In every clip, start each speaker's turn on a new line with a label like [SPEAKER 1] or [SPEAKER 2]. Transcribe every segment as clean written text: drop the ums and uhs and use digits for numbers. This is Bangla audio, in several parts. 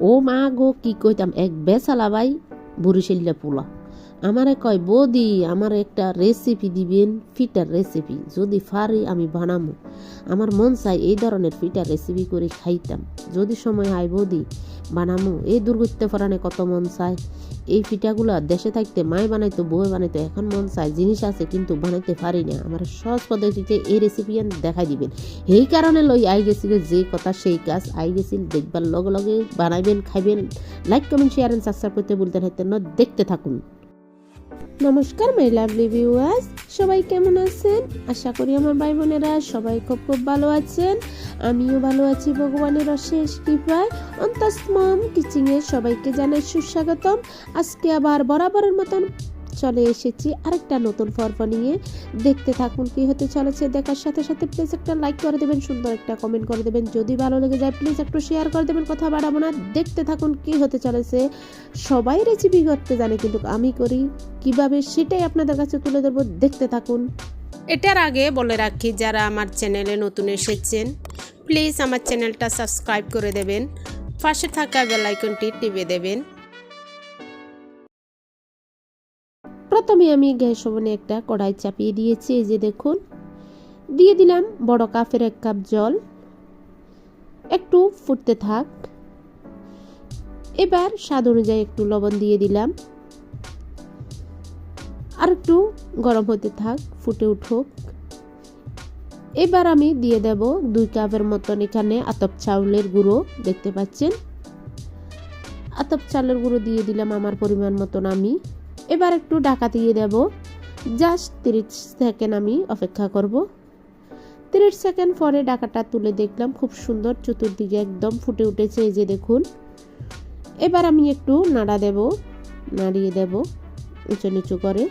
[SPEAKER 1] ও মা গো, কি কইতাম, এক বেসালা ভাই বরিশাল্লা পোলা আমারে কয়, বৌদি আমার একটা রেসিপি দিবেন, ফিটার রেসিপি, যদি পারি আমি বানামো। আমার মন চাই এই ধরনের ফিটার রেসিপি করে খাইতাম, যদি সময় হয় বৌদি বানামো। এই দুর্গত্য ফরানে কত মন চায় এই পিঠাগুলো দেশে থাকতে মায় বানাইতো, বউ বানাইতো, এখন মন চায় জিনিস আছে কিন্তু বানাইতে পারি না। আমার সহজ পদ্ধতিতে এই রেসিপি দেখাই দিবেন। এই কারণে লই আই গেছিল, যে কথা সেই কাজ, আই গেছিল দেখবার লগে লগে বানাইবেন, খাইবেন। Like comment share and subscribe করতে বলতেন হাইতেন না, দেখতে থাকুন। নমস্কার মাই লাভলি ভিউয়ার্স, সবাই কেমন আছেন? আশা করি আমার ভাই বোনেরা সবাই খুব খুব ভালো আছেন। আমিও ভালো আছি ভগবানের অশেষ কৃপায়। অন্তস্তম কিচিংয়ে সবাইকে জানাই সুস্বাগতম। আজকে আবার বরাবরের মতন চলে এসেছি আরেকটা নতুন পর্ব নিয়ে। দেখতে থাকুন কি হতে চলেছে। দেখার সাথে সাথে প্লিজ একটা লাইক করে দেবেন, সুন্দর একটা কমেন্ট করে দেবেন, যদি ভালো লেগে যায় প্লিজ একটু শেয়ার করে দেবেন। কথা বাড়াবো না, দেখতে থাকুন কি হতে চলেছে। সবাই রেসিপি করতে জানে, কিন্তু আমি করি কিভাবে সেটাই আপনাদের কাছে তুলে ধরবো, দেখতে থাকুন।
[SPEAKER 2] এটার আগে বলে রাখি, যারা আমার চ্যানেলে নতুন এসেছেন প্লিজ আমার চ্যানেলটা সাবস্ক্রাইব করে দেবেন, পাশে থাকা বেল আইকনটি টিপে দেবেন।
[SPEAKER 1] প্রথমে আমি গ্যাস ওভেনে একটা কড়াই চাপিয়ে দিয়েছি। এই যে দেখুন, দিয়ে দিলাম বড় কাপের 1 কাপ জল, একটু ফুটতে থাক। এবার স্বাদ অনুযায়ী একটু লবণ দিয়ে দিলাম, আর একটু গরম হতে থাক, ফুটে উঠুক। এবার আমি দিয়ে দেব 2 কাপের মতন এখানে আতপ চাউলের গুঁড়ো, দেখতে পাচ্ছেন আতপ চাউলের গুঁড়ো দিয়ে দিলাম আমার পরিমাণ মতন আমি। এবার একটু ঢাকা দিয়ে দেব, জাস্ট 30 সেকেন্ড আমি অপেক্ষা করব। 30 সেকেন্ড পরে ঢাকাটা তুলে দেখলাম খুব সুন্দর চতুর্দিকে একদম ফুটে উঠেছে। এই যে দেখুন, এবার আমি একটু নাড়িয়ে দেব উঁচু নিচু করে।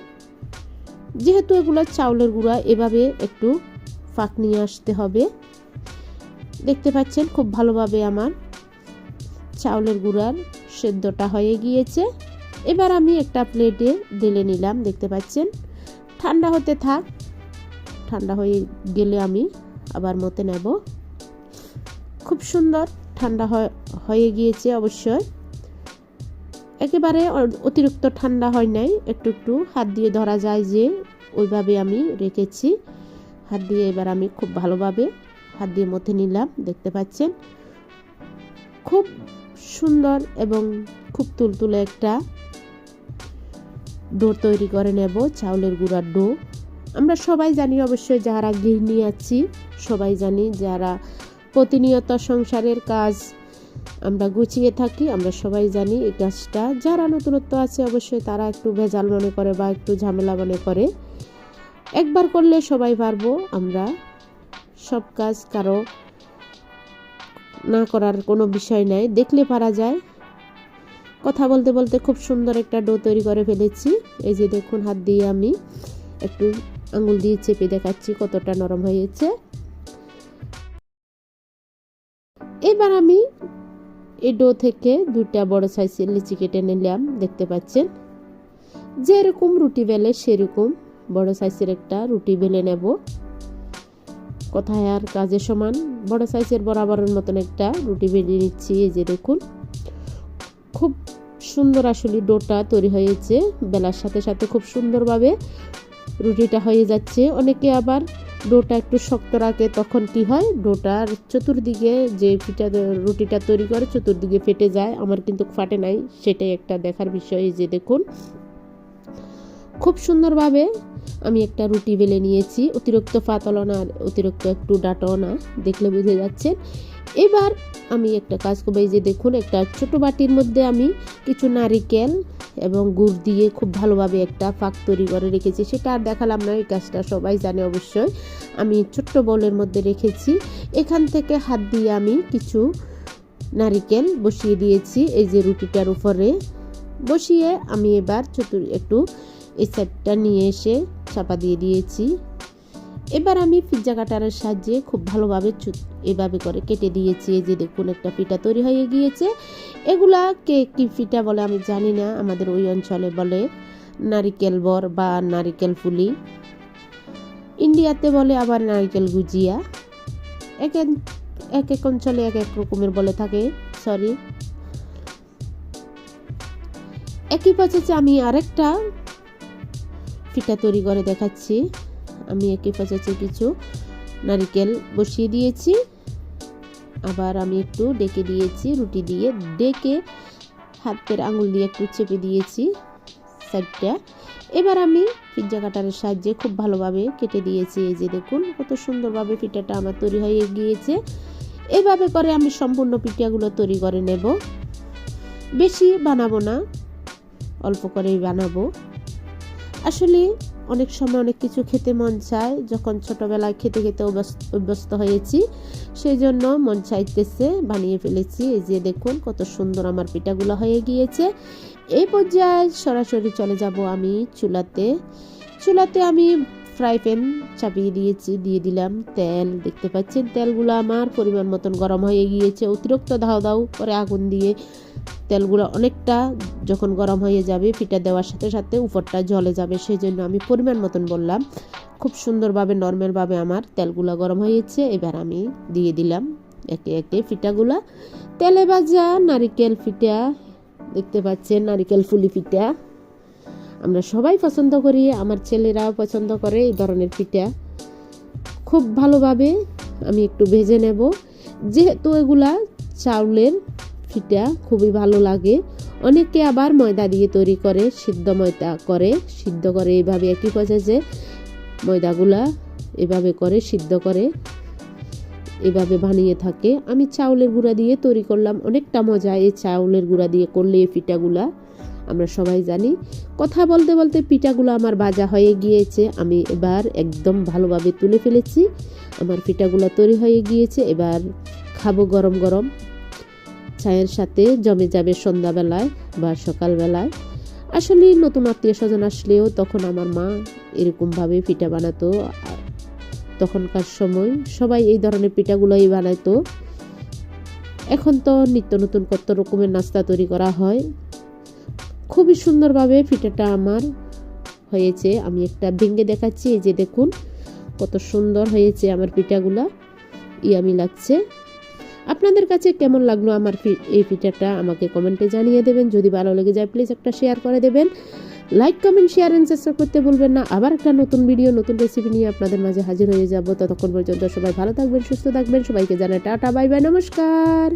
[SPEAKER 1] যেহেতু এগুলো চাউলের গুঁড়া, এভাবে একটু ফাঁক নিয়ে আসতে হবে। দেখতে পাচ্ছেন খুব ভালোভাবে আমার চাউলের গুঁড়ার সেদ্ধটা হয়ে গিয়েছে। এবার আমি একটা প্লেটে ঢেলে নিলাম, দেখতে পাচ্ছেন। ঠান্ডা হতে থাক, ঠান্ডা হয়ে গেলে আমি আবার মতে নেব। খুব সুন্দর ঠান্ডা হয়ে গিয়েছে। অবশ্যই একেবারে অতিরিক্ত ঠান্ডা হয় নাই, একটু একটু হাত দিয়ে ধরা যায় যে, ওইভাবে আমি রেখেছি। হাত দিয়ে এবার আমি খুব ভালোভাবে হাত দিয়ে মথে নিলাম, দেখতে পাচ্ছেন। খুব সুন্দর এবং খুব তুলতুলে একটা ডো তৈরি করে নেব, চাউলের গুঁড়ার ডো। আমরা সবাই জানি, অবশ্যই যারা গৃহিণী আছি সবাই জানি, যারা প্রতিনিয়ত সংসারের কাজ আমরা গুছিয়ে থাকি, আমরা সবাই জানি এই কাজটা। যারা নতুনত্ব আছে অবশ্যই তারা একটু ভেজাল মনে করে বা একটু ঝামেলা মনে করে। একবার করলে সবাই পারবো। আমরা সব কাজ কারো না করার কোনো বিষয় নাই, দেখলে পারা যায়। কথা বলতে বলতে খুব সুন্দর একটা ডো তৈরি করে ফেলেছি। এই যে দেখুন, হাত দিয়ে আমি একটু আঙুল দিয়ে চেপে দেখাচ্ছি কতটা নরম হয়েছে। এবার আমি এই ডো থেকে 2টা বড় সাইজের লিচি কেটে নিলাম, দেখতে পাচ্ছেন। যেরকম রুটি বেলে সেরকম বড় সাইজের একটা রুটি বেলে নেব। কোথায় আর কাজের সমান, বড় সাইজের বরাবরের মতন একটা রুটি বেলে নিচ্ছি। এই যে দেখুন, খুব সুন্দর আসলে ডোটা তৈরি হয়েছে। বেলার সাথে সাথে খুব সুন্দরভাবে রুটিটা হয়ে যাচ্ছে। অনেকে আবার ডোটা একটু শক্ত রাখে, তখন কি হয়, ডোটার চতুর্দিকে যে রুটিটা তৈরি করে চতুর্দিকে ফেটে যায়। আমার কিন্তু ফাটে নাই, সেটাই একটা দেখার বিষয়। যে দেখুন, খুব সুন্দরভাবে আমি একটা রুটি বেলে নিয়েছি। অতিরিক্ত পাতলা না, অতিরিক্ত একটু ডাঁটাও না, দেখলে বুঝে যাচ্ছে। এবার আমি একটা কাজ করবো। এই যে দেখুন, একটা ছোট বাটির মধ্যে আমি কিছু নারিকেল এবং গুড় দিয়ে খুব ভালোভাবে একটা পাক তৈরি করে রেখেছি। সেটা আর দেখালাম না, এই কাজটা সবাই জানে অবশ্যই। আমি ছোট্ট বোলের মধ্যে রেখেছি। এখান থেকে হাত দিয়ে আমি কিছু নারিকেল বসিয়ে দিয়েছি এই যে রুটিটার উপরে বসিয়ে। আমি এবার একটু এই সাইডটা নিয়ে এসে চাপা দিয়ে দিয়েছি। এবার আমি পিৎজা কাটারের সাহায্যে খুব ভালোভাবে এভাবে করে কেটে দিয়েছি। এই যে দেখুন, একটা পিঠা তৈরি হয়ে গিয়েছে। এগুলা কি পিঠা বলে আমি জানি না, আমাদের ওই অঞ্চলে বলে নারিকেল বর বা নারিকেল ফুলি, ইন্ডিয়াতে বলে আবার নারিকেল গুজিয়া। এক এক অঞ্চলে এক এক রকমের বলে থাকে, সরি। একই প্রসেসে আমি আরেকটা পিঠা তৈরি করে দেখাচ্ছি। আমি একই প্রসেসে কিছু নারকেল বসিয়ে দিয়েছি, আবার আমি একটু ডেকে দিয়েছি, রুটি দিয়ে ডেকে হাতের আঙুল দিয়ে একটু চেপে দিয়েছি সাইডটা। এবার আমি পিৎজা কাটারের সাহায্যে খুব ভালোভাবে কেটে দিয়েছি। এই যে দেখুন কত সুন্দরভাবে পিঠাটা আমার তৈরি হয়ে গিয়েছে। এভাবে করে আমি সম্পূর্ণ পিঠাগুলো তৈরি করে নেব। বেশি বানাবো না, অল্প করেই বানাবো। আসলে অনেক সময় অনেক কিছু খেতে মন চায়, যখন ছোটবেলায় খেতে খেতে অভ্যস্ত হয়েছি, সেই জন্য মন চাইতেছে বানিয়ে ফেলেছি। এই যে দেখুন কত সুন্দর আমার পিঠাগুলো হয়ে গিয়েছে। এই পর্যায়ে সরাসরি চলে যাব আমি চুলাতে আমি ফ্রাই প্যান চাপিয়ে দিয়েছি, দিয়ে দিলাম তেল। দেখতে পাচ্ছেন তেলগুলো আমার পরিমাণ মতন গরম হয়ে গিয়েছে। অতিরিক্ত দাও দাও করে আগুন দিয়ে তেলগুলো অনেকটা যখন গরম হয়ে যাবে, পিঠা দেওয়ার সাথে সাথে উপরটা জ্বলে যাবে, সেই জন্য আমি পরিমাণ মতন বললাম। খুব সুন্দরভাবে নর্মালভাবে আমার তেলগুলো গরম হয়েছে। এবার আমি দিয়ে দিলাম একে একে পিঠাগুলা। তেলে ভাজা নারিকেল পিঠা, দেখতে পাচ্ছেন নারিকেল ফুলি পিঠা আমরা সবাই পছন্দ করি, আমার ছেলেরাও পছন্দ করে এই ধরনের পিঠা। খুব ভালোভাবে আমি একটু ভেজে নেব, যেহেতু এগুলা চাউলের পিঠা খুবই ভালো লাগে। অনেকে আবার ময়দা দিয়ে তৈরি করে, সিদ্ধ ময়দা করে, সিদ্ধ করে এইভাবে একই প্রসেসে ময়দাগুলা এভাবে করে সিদ্ধ করে এভাবে বানিয়ে থাকে। আমি চাউলের গুঁড়া দিয়ে তৈরি করলাম, অনেকটা মজা এই চাউলের গুঁড়া দিয়ে করলে এই পিঠাগুলা, আমরা সবাই জানি। কথা বলতে বলতে পিঠাগুলো আমার ভাজা হয়ে গিয়েছে, আমি এবার একদম ভালোভাবে তুলে ফেলেছি। আমার পিঠাগুলো তৈরি হয়ে গিয়েছে। এবার খাবো গরম গরম চায়ের সাথে, জমে যাবে সন্ধ্যাবেলায় বা সকালবেলায়। আসলে নতুন আত্মীয় স্বজন আসলেও তখন আমার মা এরকমভাবে পিঠা বানাতো। তখনকার সময় সবাই এই ধরনের পিঠাগুলোই বানাইতো। এখন তো নিত্য নতুন কত রকমের নাস্তা তৈরি করা হয়। খুবই সুন্দরভাবে পিঠাটা আমার হয়েছে। আমি একটা ভেঙে দেখাচ্ছি, এই যে দেখুন কত সুন্দর হয়েছে আমার পিঠাগুলা, ইয়ামি লাগছে। আপনাদের কাছে কেমন লাগলো আমার এই পিঠাটা আমাকে কমেন্টে জানিয়ে দেবেন। যদি ভালো লেগে যায় প্লিজ একটা শেয়ার করে দেবেন। Like comment share and subscribe করতে ভুলবেন না। আবার একটা নতুন ভিডিও নতুন রেসিপি নিয়ে আপনাদের মাঝে হাজির হয়ে যাব। ততক্ষণ পর্যন্ত সবাই ভালো থাকবেন, সুস্থ থাকবেন। সবাইকে জানাই টাটা, বাই বাই, নমস্কার।